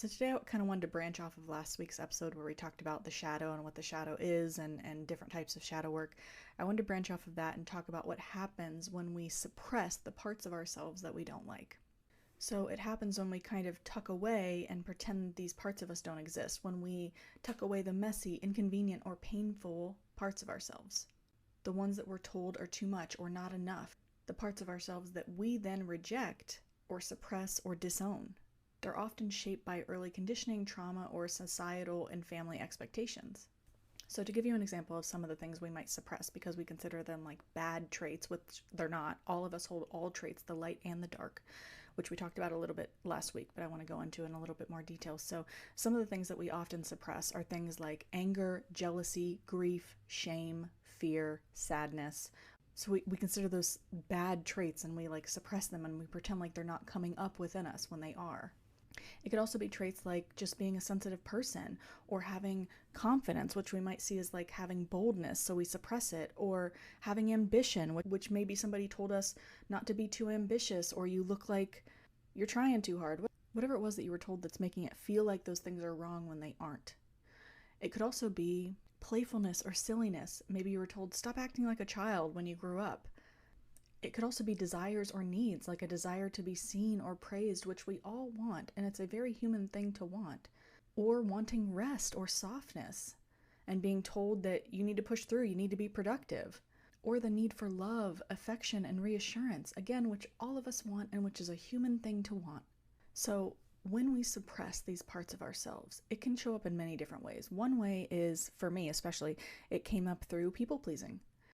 So today I kind of wanted to branch off of last week's episode where we talked about the shadow and what the shadow is and different types of shadow work. I wanted to branch off of that and talk about what happens when we suppress the parts of ourselves that we don't like. So it happens when we kind of tuck away and pretend these parts of us don't exist, when we tuck away the messy, inconvenient, or painful parts of ourselves. The ones that we're told are too much or not enough. The parts of ourselves that we then reject or suppress or disown. They're often shaped by early conditioning, trauma, or societal and family expectations. So to give you an example of some of the things we might suppress because we consider them like bad traits, which they're not. All of us hold all traits, the light and the dark, which we talked about a little bit last week, but I want to go into in a little bit more detail. So some of the things that we often suppress are things like anger, jealousy, grief, shame, fear, sadness. So we consider those bad traits and we like suppress them and we pretend like they're not coming up within us when they are. It could also be traits like just being a sensitive person or having confidence, which we might see as like having boldness, so we suppress it, or having ambition, which maybe somebody told us not to be too ambitious, or you look like you're trying too hard. Whatever it was that you were told that's making it feel like those things are wrong when they aren't. It could also be playfulness or silliness. Maybe you were told stop acting like a child when you grew up. It could also be desires or needs, like a desire to be seen or praised, which we all want, and it's a very human thing to want. Or wanting rest or softness, and being told that you need to push through, you need to be productive. Or the need for love, affection, and reassurance, again, which all of us want and which is a human thing to want. So when we suppress these parts of ourselves, it can show up in many different ways. One way is, for me especially, it came up through people pleasing.